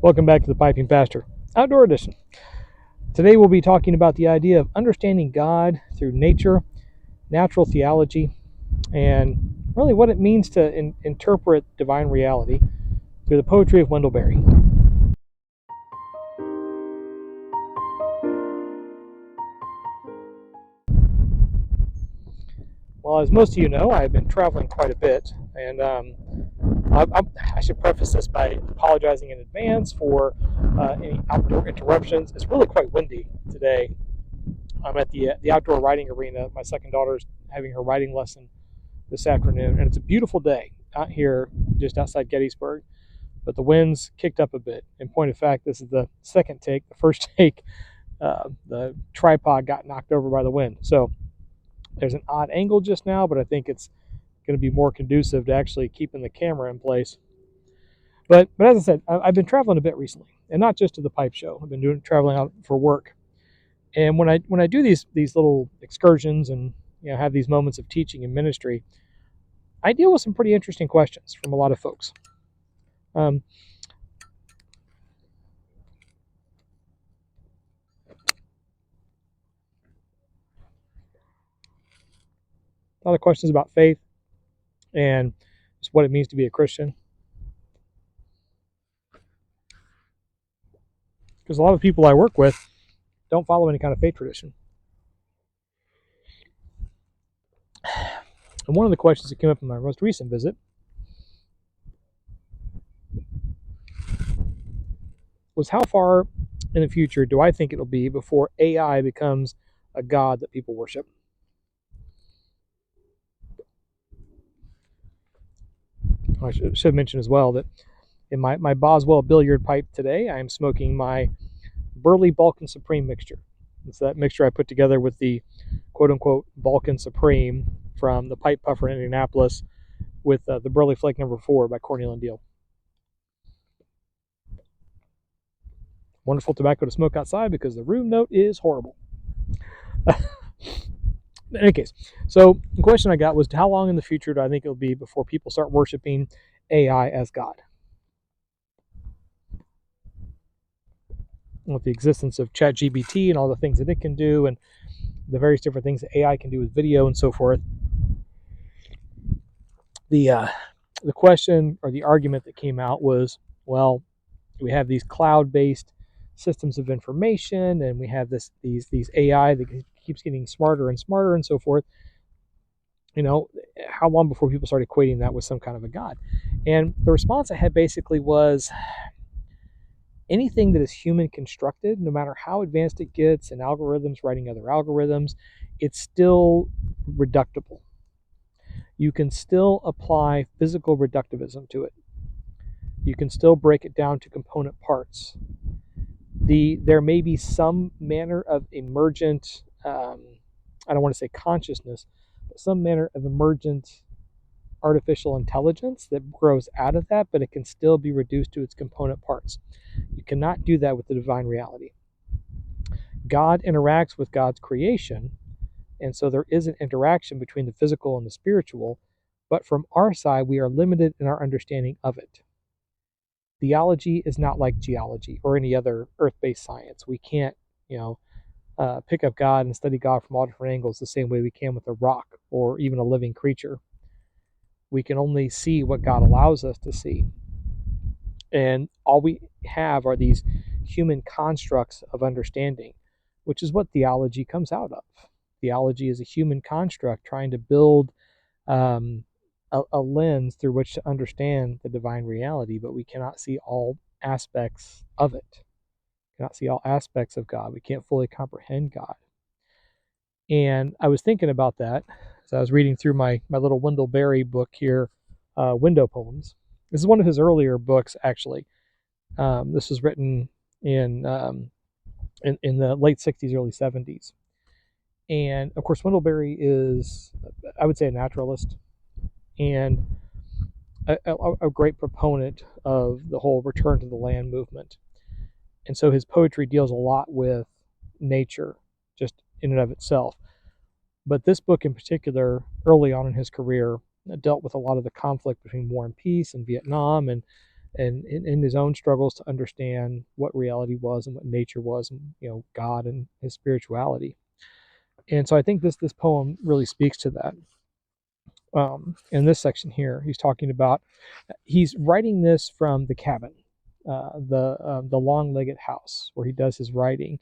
Welcome back to the Piping Pastor, Outdoor Edition. Today we'll be talking about the idea of understanding God through nature, natural theology, and really what it means to interpret divine reality through the poetry of Wendell Berry. Well, as most of you know, I've been traveling quite a bit, and I should preface this by apologizing in advance for any outdoor interruptions. It's really quite windy today. I'm at the outdoor riding arena. My second daughter's having her riding lesson this afternoon, and it's a beautiful day out here just outside Gettysburg. But the winds kicked up a bit. In point of fact, this is the second take. The first take, the tripod got knocked over by the wind. So there's an odd angle just now, but I think it's going to be more conducive to actually keeping the camera in place. But as I said, I've been traveling a bit recently, and not just to the pipe show. I've been traveling out for work. And when I do these little excursions and have these moments of teaching and ministry, I deal with some pretty interesting questions from a lot of folks. A lot of questions about faith and just what it means to be a Christian. Because a lot of people I work with don't follow any kind of faith tradition. And one of the questions that came up in my most recent visit was, how far in the future do I think it'll be before AI becomes a god that people worship? I should mention as well that in my Boswell billiard pipe today, I am smoking my Burley Balkan Supreme mixture. It's that mixture I put together with the quote-unquote Balkan Supreme from the pipe puffer in Indianapolis with the Burley Flake number 4 by Cornell and Deal. Wonderful tobacco to smoke outside because the room note is horrible. In any case, so the question I got was, how long in the future do I think it'll be before people start worshiping AI as God? With the existence of ChatGPT and all the things that it can do and the various different things that AI can do with video and so forth, the question or the argument that came out was, well, we have these cloud-based systems of information, and we have these AI that keeps getting smarter and smarter and so forth. How long before people start equating that with some kind of a god? And the response I had basically was, anything that is human constructed, no matter how advanced it gets in algorithms, writing other algorithms, it's still reductible. You can still apply physical reductivism to it. You can still break it down to component parts. There may be some manner of emergent, I don't want to say consciousness, but some manner of emergent artificial intelligence that grows out of that, but it can still be reduced to its component parts. You cannot do that with the divine reality. God interacts with God's creation, and so there is an interaction between the physical and the spiritual, but from our side, we are limited in our understanding of it. Theology is not like geology or any other earth-based science. We can't, pick up God and study God from all different angles the same way we can with a rock or even a living creature. We can only see what God allows us to see. And all we have are these human constructs of understanding, which is what theology comes out of. Theology is a human construct trying to build a lens through which to understand the divine reality, but we cannot see all aspects of it. We cannot see all aspects of God. We can't fully comprehend God. And I was thinking about that as I was reading through my little Wendell Berry book here, Window Poems. This is one of his earlier books, actually. This was written in the late 60s, early 70s. And, of course, Wendell Berry is, I would say, a naturalist and a great proponent of the whole return to the land movement. And so his poetry deals a lot with nature, just in and of itself. But this book in particular, early on in his career, dealt with a lot of the conflict between war and peace and Vietnam and and in his own struggles to understand what reality was and what nature was, and God and his spirituality. And so I think this poem really speaks to that. In this section here, he's writing this from the cabin, the long-legged house where he does his writing,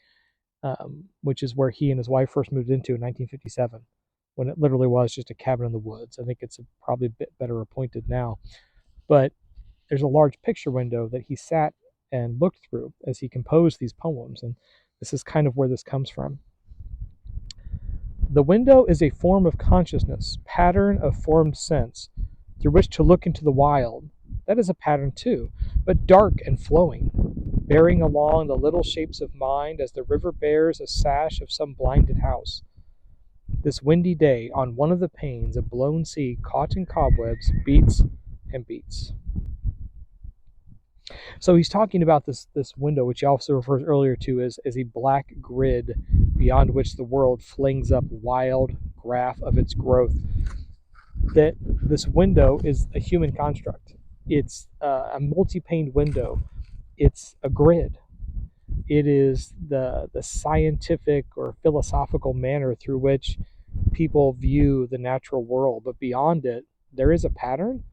which is where he and his wife first moved into in 1957, when it literally was just a cabin in the woods. I think it's probably a bit better appointed now, but there's a large picture window that he sat and looked through as he composed these poems, and this is kind of where this comes from. The window is a form of consciousness, pattern of formed sense, through which to look into the wild. That is a pattern too, but dark and flowing, bearing along the little shapes of mind as the river bears a sash of some blinded house. This windy day, on one of the panes, a blown sea caught in cobwebs beats and beats. So he's talking about this window, which he also refers earlier to as a black grid beyond which the world flings up wild graph of its growth. That this window is a human construct. It's a multi-paned window. It's a grid. It is the scientific or philosophical manner through which people view the natural world. But beyond it, there is a pattern,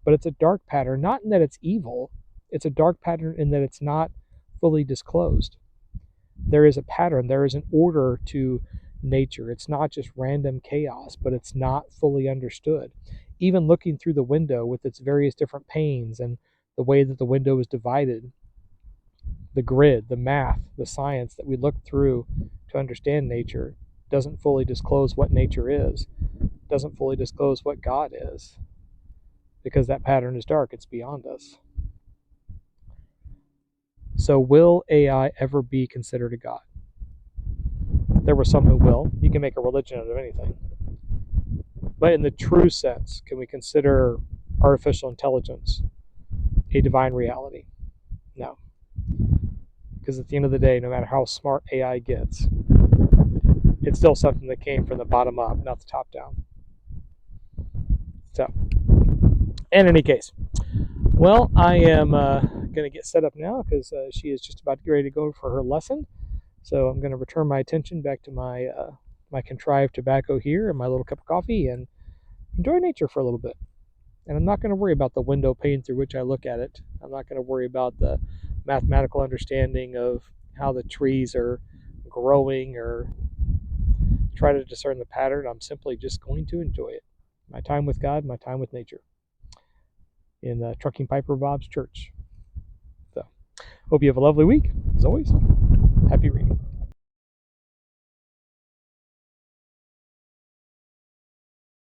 but it's a dark pattern, not in that it's evil. It's a dark pattern in that it's not fully disclosed. There is a pattern, there is an order to nature. It's not just random chaos, but it's not fully understood. Even looking through the window with its various different panes and the way that the window is divided, the grid, the math, the science that we look through to understand nature doesn't fully disclose what nature is, doesn't fully disclose what God is, because that pattern is dark, it's beyond us. So will AI ever be considered a God? There were some who will. You can make a religion out of anything. But in the true sense, can we consider artificial intelligence a divine reality? No. Because at the end of the day, no matter how smart AI gets, it's still something that came from the bottom up, not the top down. So, in any case, well, I am going to get set up now because she is just about to get ready to go for her lesson. So I'm going to return my attention back to my contrived tobacco here and my little cup of coffee and enjoy nature for a little bit. And I'm not going to worry about the window pane through which I look at it. I'm not going to worry about the mathematical understanding of how the trees are growing or try to discern the pattern. I'm simply just going to enjoy it. My time with God, my time with nature in the Trucking Piper Bob's church. So, hope you have a lovely week. As always, happy reading.